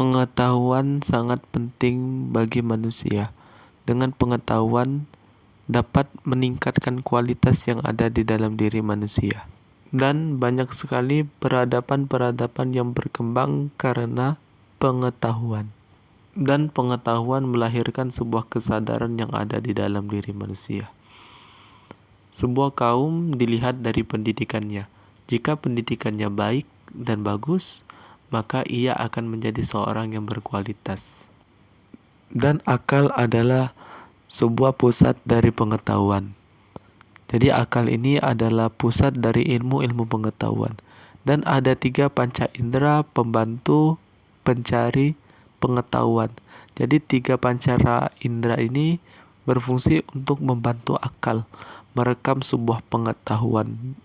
Pengetahuan sangat penting bagi manusia. Dengan pengetahuan dapat meningkatkan kualitas yang ada di dalam diri manusia. Dan banyak sekali peradaban-peradaban yang berkembang karena pengetahuan. Dan pengetahuan melahirkan sebuah kesadaran yang ada di dalam diri manusia. Sebuah kaum dilihat dari pendidikannya. Jika pendidikannya baik dan bagus, maka ia akan menjadi seorang yang berkualitas. Dan akal adalah sebuah pusat dari pengetahuan. Jadi akal ini adalah pusat dari ilmu-ilmu pengetahuan. Dan ada 3 panca indera pembantu pencari pengetahuan. Jadi 3 pancara indera ini berfungsi untuk membantu akal merekam sebuah pengetahuan.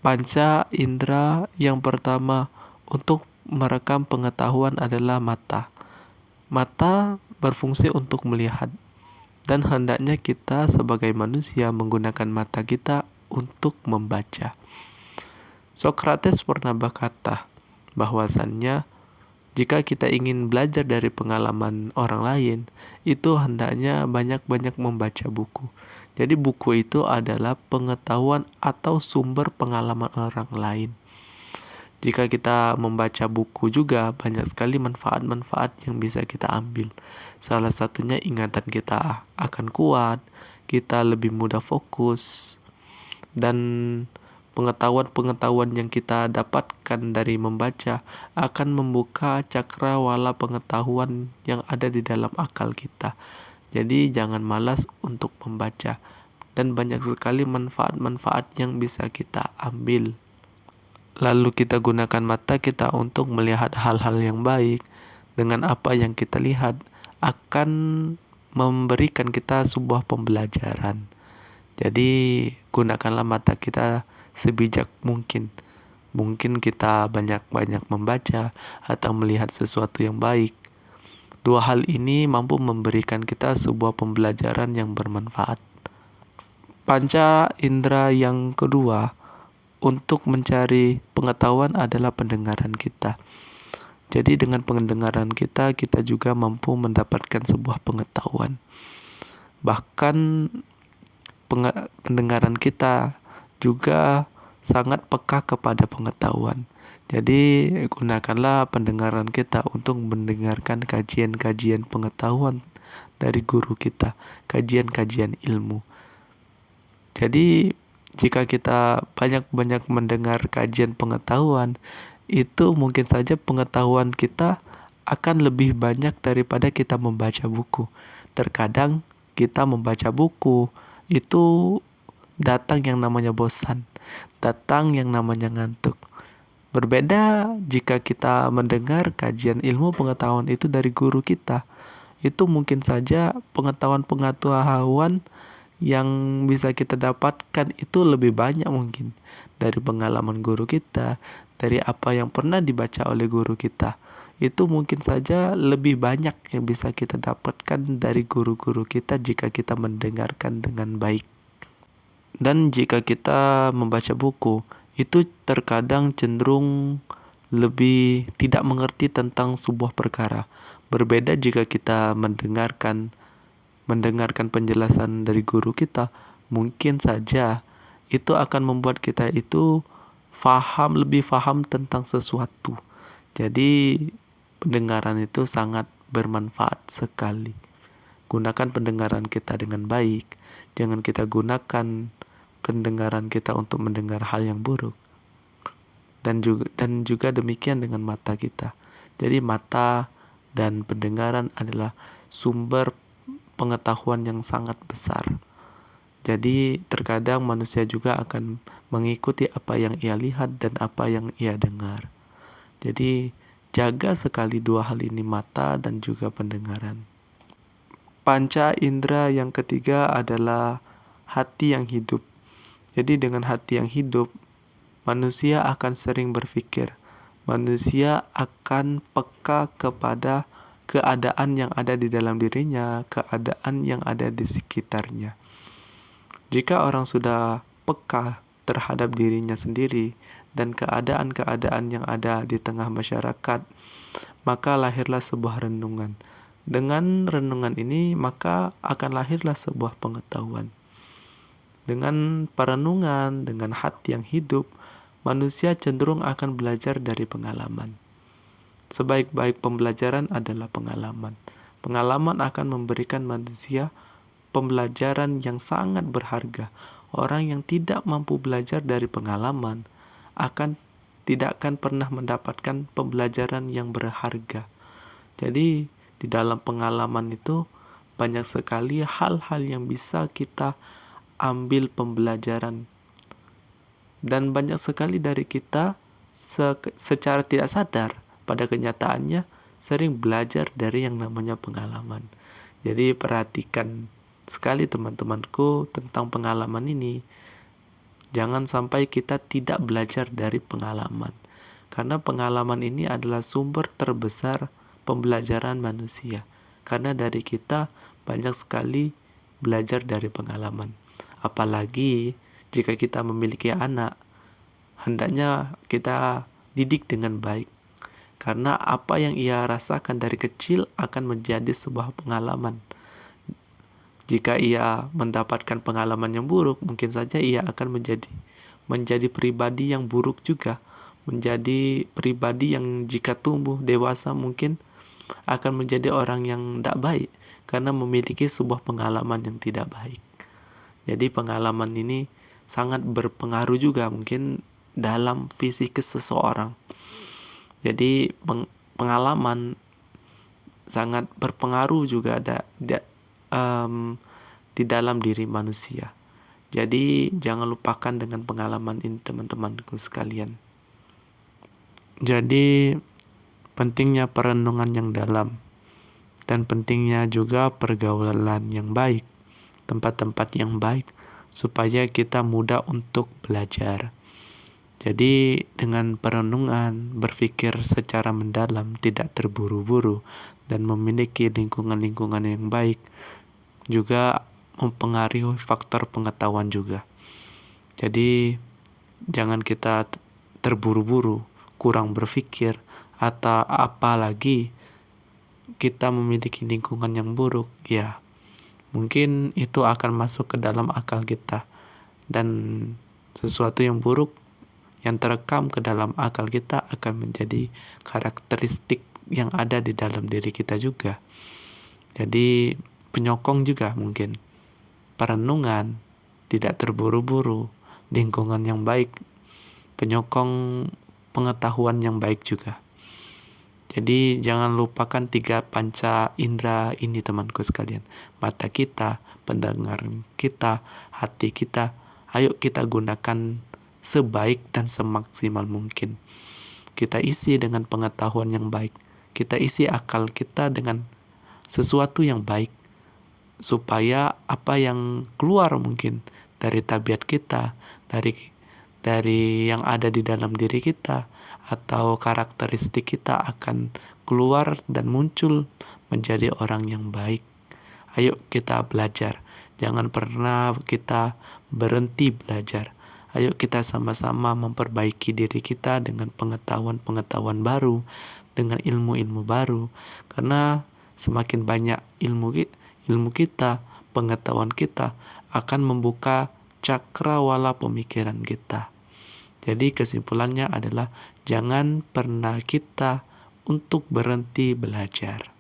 Panca indera yang pertama untuk merekam pengetahuan adalah mata. Mata berfungsi untuk melihat, dan hendaknya kita sebagai manusia menggunakan mata kita untuk membaca. Socrates pernah berkata bahwasannya jika kita ingin belajar dari pengalaman orang lain, itu hendaknya banyak-banyak membaca buku. Jadi buku itu adalah pengetahuan atau sumber pengalaman orang lain. Jika kita membaca buku juga banyak sekali manfaat-manfaat yang bisa kita ambil. Salah satunya ingatan kita akan kuat, kita lebih mudah fokus, dan pengetahuan-pengetahuan yang kita dapatkan dari membaca akan membuka cakrawala pengetahuan yang ada di dalam akal kita. Jadi jangan malas untuk membaca, dan banyak sekali manfaat-manfaat yang bisa kita ambil. Lalu kita gunakan mata kita untuk melihat hal-hal yang baik. Dengan apa yang kita lihat akan memberikan kita sebuah pembelajaran. Jadi gunakanlah mata kita sebijak mungkin. Mungkin kita banyak-banyak membaca atau melihat sesuatu yang baik. 2 hal ini mampu memberikan kita sebuah pembelajaran yang bermanfaat. Panca indera yang kedua untuk mencari pengetahuan adalah pendengaran kita. Jadi dengan pendengaran kita juga mampu mendapatkan sebuah pengetahuan. Bahkan pendengaran kita juga sangat peka kepada pengetahuan. Jadi gunakanlah pendengaran kita untuk mendengarkan kajian-kajian pengetahuan dari guru kita, kajian-kajian ilmu. Jadi jika kita banyak-banyak mendengar kajian pengetahuan, itu mungkin saja pengetahuan kita akan lebih banyak daripada kita membaca buku. Terkadang kita membaca buku itu datang yang namanya bosan, datang yang namanya ngantuk. Berbeda jika kita mendengar kajian ilmu pengetahuan itu dari guru kita. Itu mungkin saja pengetahuan-pengetahuan yang bisa kita dapatkan itu lebih banyak mungkin dari pengalaman guru kita, dari apa yang pernah dibaca oleh guru kita. Itu mungkin saja lebih banyak yang bisa kita dapatkan dari guru-guru kita jika kita mendengarkan dengan baik. Dan jika kita membaca buku, itu terkadang cenderung lebih tidak mengerti tentang sebuah perkara. Berbeda jika kita mendengarkan penjelasan dari guru kita, mungkin saja itu akan membuat kita itu lebih paham tentang sesuatu. Jadi pendengaran itu sangat bermanfaat sekali. Gunakan pendengaran kita dengan baik. Jangan kita gunakan pendengaran kita untuk mendengar hal yang buruk. Dan juga demikian dengan mata kita. Jadi mata dan pendengaran adalah sumber pengetahuan yang sangat besar. Jadi terkadang manusia juga akan mengikuti apa yang ia lihat dan apa yang ia dengar. Jadi jaga sekali 2 hal ini, mata dan juga pendengaran. Panca indera yang ketiga adalah hati yang hidup. Jadi dengan hati yang hidup, manusia akan sering berpikir. Manusia akan peka kepada keadaan yang ada di dalam dirinya, keadaan yang ada di sekitarnya. Jika orang sudah peka terhadap dirinya sendiri dan keadaan-keadaan yang ada di tengah masyarakat, maka lahirlah sebuah renungan. Dengan renungan ini, maka akan lahirlah sebuah pengetahuan. Dengan perenungan, dengan hati yang hidup, manusia cenderung akan belajar dari pengalaman. Sebaik-baik pembelajaran adalah pengalaman. Pengalaman akan memberikan manusia pembelajaran yang sangat berharga. Orang yang tidak mampu belajar dari pengalaman tidak akan pernah mendapatkan pembelajaran yang berharga. Jadi, di dalam pengalaman itu banyak sekali hal-hal yang bisa kita ambil pembelajaran. Dan banyak sekali dari kita secara tidak sadar pada kenyataannya sering belajar dari yang namanya pengalaman. Jadi perhatikan sekali teman-temanku tentang pengalaman ini. Jangan sampai kita tidak belajar dari pengalaman. Karena pengalaman ini adalah sumber terbesar pembelajaran manusia. Karena dari kita banyak sekali belajar dari pengalaman. Apalagi jika kita memiliki anak, hendaknya kita didik dengan baik. Karena apa yang ia rasakan dari kecil akan menjadi sebuah pengalaman. Jika ia mendapatkan pengalaman yang buruk, mungkin saja ia akan menjadi pribadi yang buruk juga. Menjadi pribadi yang jika tumbuh dewasa mungkin akan menjadi orang yang tidak baik. Karena memiliki sebuah pengalaman yang tidak baik. Jadi pengalaman ini sangat berpengaruh juga mungkin dalam psikis seseorang. Jadi pengalaman sangat berpengaruh juga di dalam diri manusia. Jadi jangan lupakan dengan pengalaman ini teman-temanku sekalian. Jadi pentingnya perenungan yang dalam dan pentingnya juga pergaulan yang baik, tempat-tempat yang baik supaya kita mudah untuk belajar. Jadi dengan perenungan, berpikir secara mendalam, tidak terburu-buru, dan memiliki lingkungan-lingkungan yang baik juga mempengaruhi faktor pengetahuan juga. Jadi jangan kita terburu-buru, kurang berpikir, atau apalagi kita memiliki lingkungan yang buruk, ya mungkin itu akan masuk ke dalam akal kita. Dan sesuatu yang buruk yang terekam ke dalam akal kita akan menjadi karakteristik yang ada di dalam diri kita juga. Jadi penyokong juga mungkin. Perenungan, tidak terburu-buru, lingkungan yang baik, penyokong pengetahuan yang baik juga. Jadi jangan lupakan 3 panca indera ini temanku sekalian. Mata kita, pendengaran kita, hati kita. Ayo kita gunakan sebaik dan semaksimal mungkin. Kita isi dengan pengetahuan yang baik. Kita isi akal kita dengan sesuatu yang baik. Supaya apa yang keluar mungkin dari tabiat kita, dari yang ada di dalam diri kita, atau karakteristik kita akan keluar dan muncul menjadi orang yang baik. Ayo kita belajar. Jangan pernah kita berhenti belajar. Ayo kita sama-sama memperbaiki diri kita dengan pengetahuan-pengetahuan baru, dengan ilmu-ilmu baru. Karena semakin banyak ilmu kita, pengetahuan kita akan membuka cakrawala pemikiran kita. Jadi kesimpulannya adalah jangan pernah kita untuk berhenti belajar.